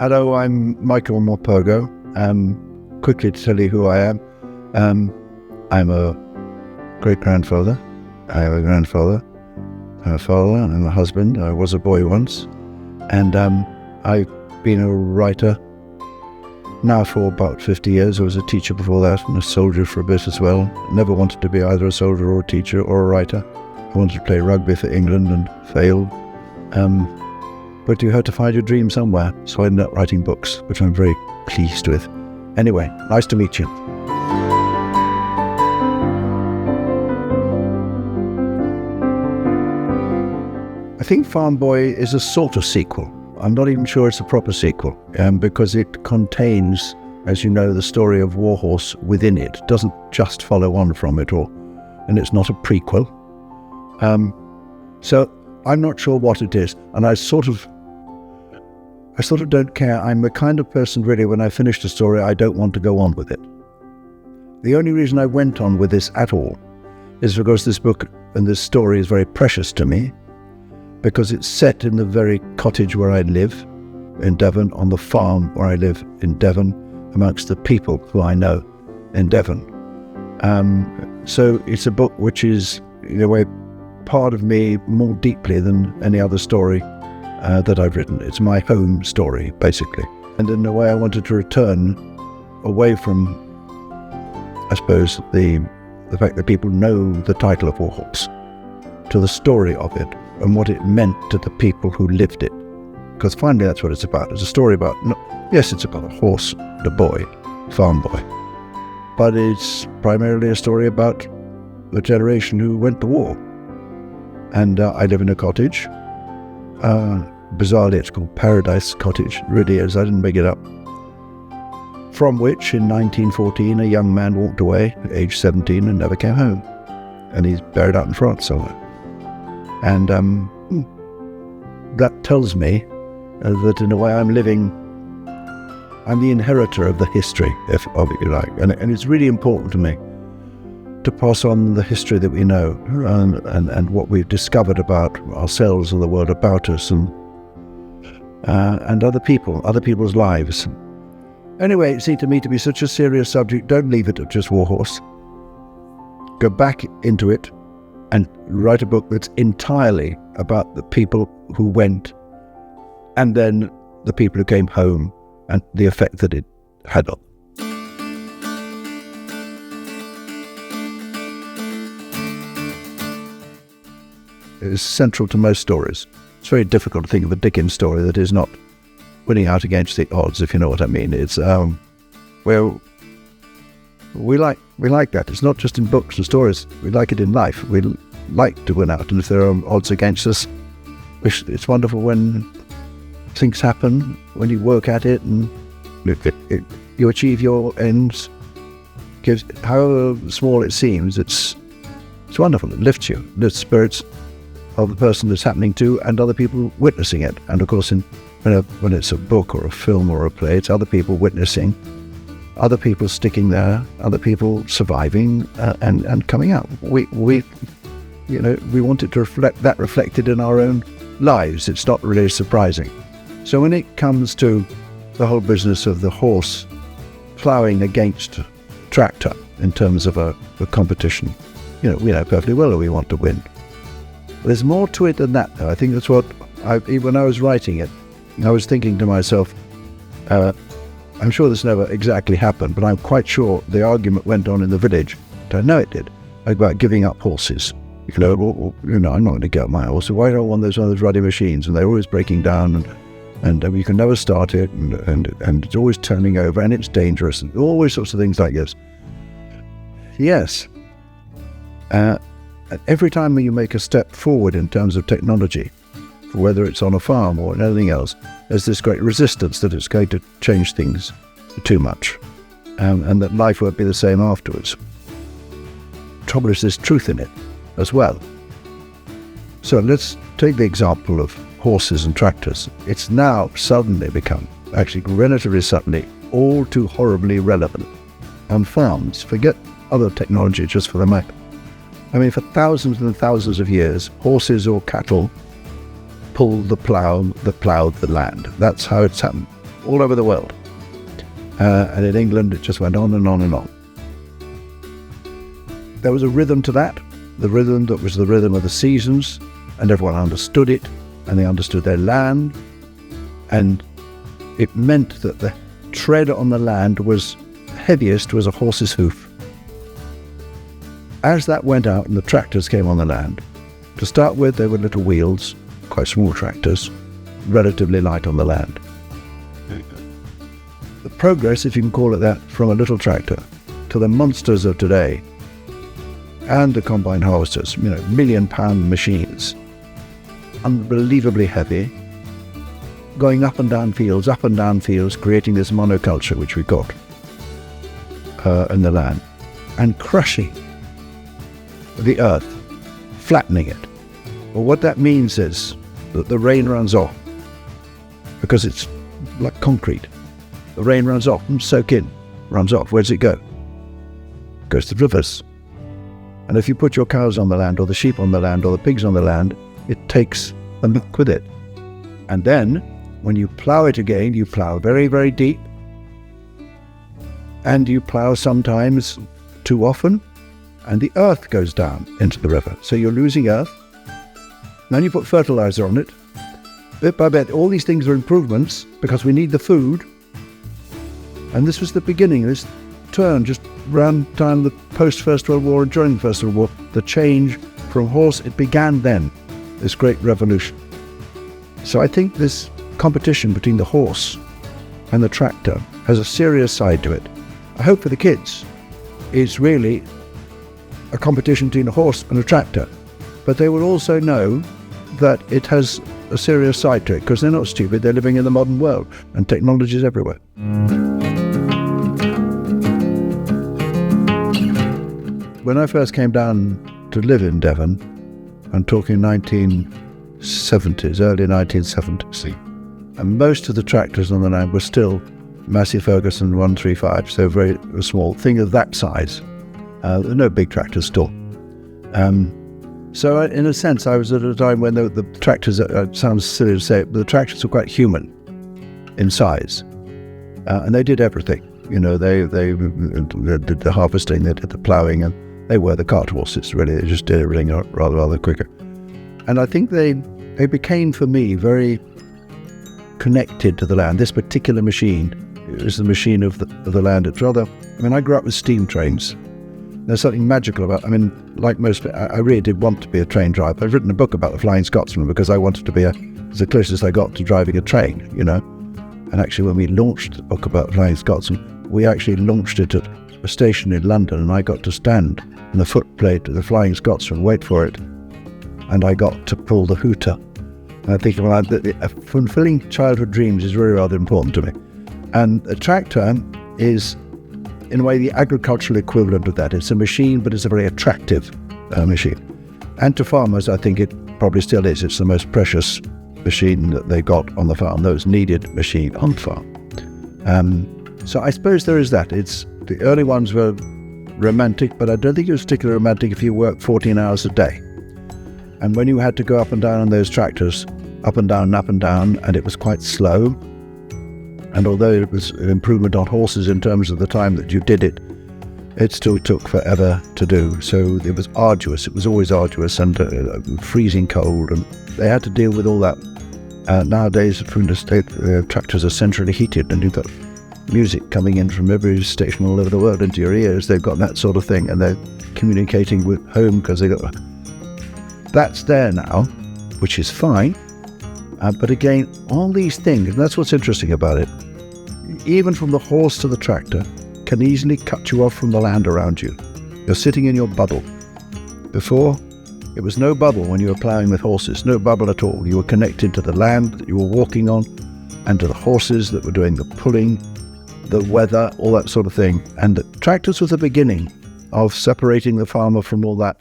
Hello, I'm Michael Morpurgo. Quickly to tell you who I am. I'm a great-grandfather. I have a grandfather. I'm a father. I'm a husband. I was a boy once. And I've been a writer now for about 50 years. I was a teacher before that and a soldier for a bit as well. Never wanted to be either a soldier or a teacher or a writer. I wanted to play rugby for England and failed. But you have to find your dream somewhere. So I ended up writing books, which I'm very pleased with. Anyway, nice to meet you. I think Farm Boy is a sort of sequel. I'm not even sure it's a proper sequel, because it contains, as you know, the story of Warhorse within it. It doesn't just follow on from it, and it's not a prequel. So I'm not sure what it is, and I sort of don't care. I'm the kind of person, really, when I finish a story, I don't want to go on with it. The only reason I went on with this at all is because this book and this story is very precious to me, because it's set in the very cottage where I live in Devon, on the farm where I live in Devon, amongst the people who I know in Devon. So it's a book which is, in a way, part of me more deeply than any other story that I've written. It's my home story, basically. And in a way, I wanted to return away from, I suppose, the fact that people know the title of Warhorse, to the story of it and what it meant to the people who lived it. Because finally, that's what it's about. It's a story about, yes, it's about a horse and a boy, farm boy, but it's primarily a story about the generation who went to war. And I live in a cottage. Bizarrely, it's called Paradise Cottage. It really is. I didn't make it up. From which, in 1914, a young man walked away at age 17 and never came home. And he's buried out in France somewhere. And that tells me that, in a way, I'm the inheritor of the history, if you like. And it's really important to me to pass on the history that we know and what we've discovered about ourselves and the world about us and other people's lives. Anyway, it seemed to me to be such a serious subject. Don't leave it at just Warhorse. Go back into it and write a book that's entirely about the people who went and then the people who came home and the effect that it had on them. It is central to most stories. It's very difficult to think of a Dickens story that is not winning out against the odds, if you know what I mean. It's well, we like that. It's not just in books and stories. We like it in life. We like to win out, and if there are odds against us, it's wonderful when things happen, when you work at it and you achieve your ends. However small it seems, it's wonderful. It lifts you, lifts spirits of the person that's happening to and other people witnessing it. And of course, when it's a book or a film or a play, it's other people witnessing, other people sticking there, other people surviving and coming out. We wanted to reflect that reflected in our own lives. It's not really surprising. So when it comes to the whole business of the horse ploughing against tractor in terms of a competition, we know perfectly well that we want to win. There's more to it than that, though. I think that's what, when I was writing it, I was thinking to myself, I'm sure this never exactly happened, but I'm quite sure the argument went on in the village, I know it did, about giving up horses. I'm not going to give up my horse. Why do I want one of those ruddy machines? And they're always breaking down, and you can never start it, and it's always turning over, and it's dangerous, and all sorts of things like this. Yes. Every time you make a step forward in terms of technology, whether it's on a farm or anything else, there's this great resistance that it's going to change things too much, and that life won't be the same afterwards. The trouble is, there's truth in it as well. So let's take the example of horses and tractors. It's now suddenly become, actually relatively suddenly, all too horribly relevant on farms. Forget other technology just for the moment. I mean, for thousands and thousands of years, horses or cattle pulled the ploughed the land. That's how it's happened. all over the world. And in England, it just went on and on and on. There was a rhythm to that, the rhythm that was the rhythm of the seasons, and everyone understood it, and they understood their land, and it meant that the tread on the land was heaviest was a horse's hoof. As that went out and the tractors came on the land, to start with, they were little wheels, quite small tractors, relatively light on the land. The progress, if you can call it that, from a little tractor to the monsters of today and the combine harvesters, million-pound machines, unbelievably heavy, going up and down fields, creating this monoculture which we got in the land, and crushing the earth, flattening it. Well, what that means is that the rain runs off, because it's like concrete. The rain runs off, soak in, runs off. Where does it go? It goes to the rivers. And if you put your cows on the land, or the sheep on the land, or the pigs on the land, it takes the milk with it. And then, when you plough it again, you plough very, very deep, and you plough sometimes too often, and the earth goes down into the river. So you're losing earth. Then you put fertilizer on it. Bit by bit, all these things are improvements because we need the food. And this was the beginning, this turn just around the time of the post-First World War and during the First World War, the change from horse, it began then, this great revolution. So I think this competition between the horse and the tractor has a serious side to it. I hope for the kids it's really a competition between a horse and a tractor, but they will also know that it has a serious side to it, because they're not stupid, they're living in the modern world and technology is everywhere. When I first came down to live in Devon, I'm talking 1970s, early 1970s, and most of the tractors on the land were still Massey Ferguson 135, so very small, thing of that size. There were no big tractors still. So in a sense, I was at a time when the tractors, it sounds silly to say it, but the tractors were quite human in size. And they did everything. They did the harvesting, they did the ploughing, and they were the cart horses, really. They just did everything rather quicker. And I think they became, for me, very connected to the land. This particular machine is the machine of the land. It's rather, I grew up with steam trains. There's something magical about, like most, I really did want to be a train driver. I've written a book about the Flying Scotsman because I wanted to be it's the closest I got to driving a train, And actually, when we launched the book about Flying Scotsman, we actually launched it at a station in London, and I got to stand in the footplate of the Flying Scotsman, wait for it, and I got to pull the hooter. And I think fulfilling childhood dreams is really rather important to me. And a tractor is, in a way, the agricultural equivalent of that. It's a machine, but it's a very attractive machine. And to farmers, I think it probably still is. It's the most precious machine that they got on the farm, those needed machine on the farm. So I suppose there is that. The early ones were romantic, but I don't think it was particularly romantic if you worked 14 hours a day. And when you had to go up and down on those tractors, up and down, and it was quite slow. And although it was an improvement on horses in terms of the time that you did it, it still took forever to do. So it was arduous. It was always arduous and freezing cold, and they had to deal with all that. Nowadays, from the state, tractors are centrally heated, and you've got music coming in from every station all over the world into your ears. They've got that sort of thing, and they're communicating with home because they got. That's there now, which is fine. But again, all these things, and that's what's interesting about it, even from the horse to the tractor, can easily cut you off from the land around you. You're sitting in your bubble. Before, it was no bubble when you were ploughing with horses, no bubble at all. You were connected to the land that you were walking on, and to the horses that were doing the pulling, the weather, all that sort of thing. And the tractors was the beginning of separating the farmer from all that.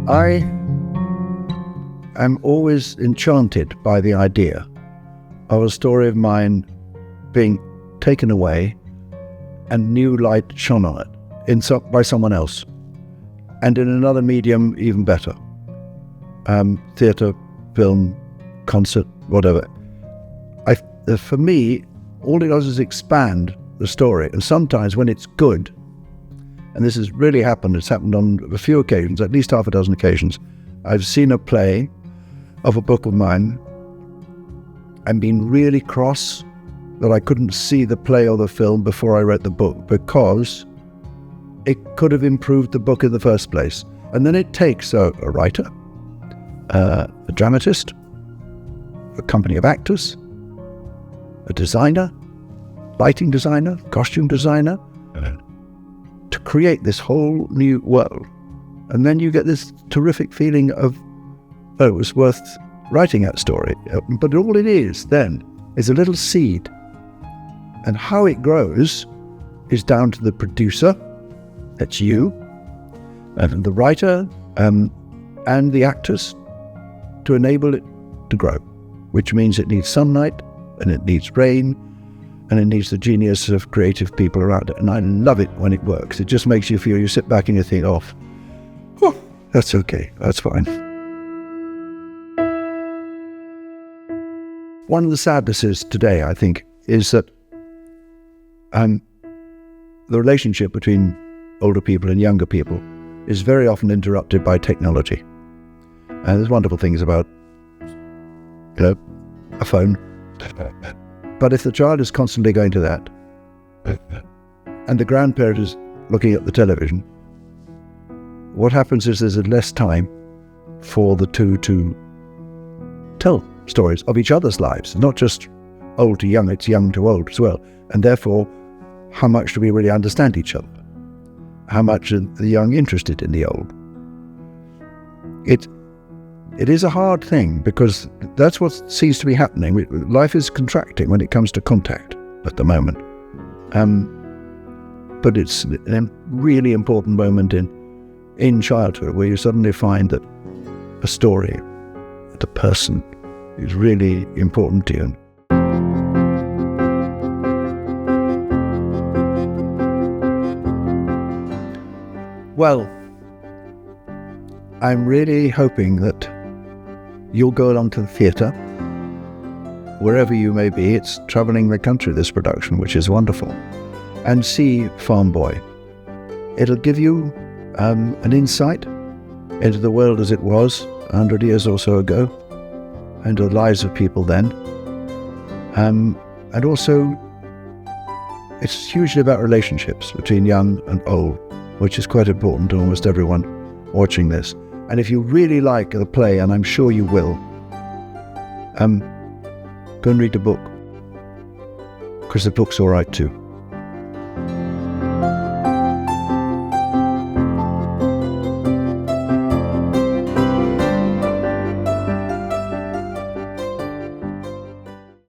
I am always enchanted by the idea of a story of mine being taken away and new light shone on it by someone else, and in another medium even better. theatre, film, concert, whatever. For me, all it does is expand the story. And sometimes when it's good, and this has really happened, it's happened on a few occasions, at least half a dozen occasions, I've seen a play of a book of mine and been really cross that I couldn't see the play or the film before I read the book, because it could have improved the book in the first place. And then it takes a writer, a dramatist, a company of actors, a designer, lighting designer, costume designer, to create this whole new world. And then you get this terrific feeling of, oh, it was worth writing that story. But all it is then is a little seed. And how it grows is down to the producer, that's you, and the writer, and the actors, to enable it to grow, which means it needs sunlight, and it needs rain, and it needs the genius of creative people around it. And I love it when it works. It just makes you feel, you sit back and you think, oh, that's okay, that's fine. One of the sadnesses today, I think, is that the relationship between older people and younger people is very often interrupted by technology. And there's wonderful things about, a phone. But if the child is constantly going to that, and the grandparent is looking at the television, what happens is there's less time for the two to tell stories of each other's lives, not just old to young, it's young to old as well. And therefore, how much do we really understand each other? How much are the young interested in the old? It is a hard thing, because that's what seems to be happening. Life is contracting when it comes to contact at the moment. But it's a really important moment in childhood where you suddenly find that a story, that a person is really important to you. Well, I'm really hoping that you'll go along to the theatre, wherever you may be. It's travelling the country, this production, which is wonderful, and see Farm Boy. It'll give you an insight into the world as it was 100 years or so ago, and the lives of people then. And also, it's hugely about relationships between young and old, which is quite important to almost everyone watching this. And if you really like the play, and I'm sure you will, go and read the book, because the book's all right too.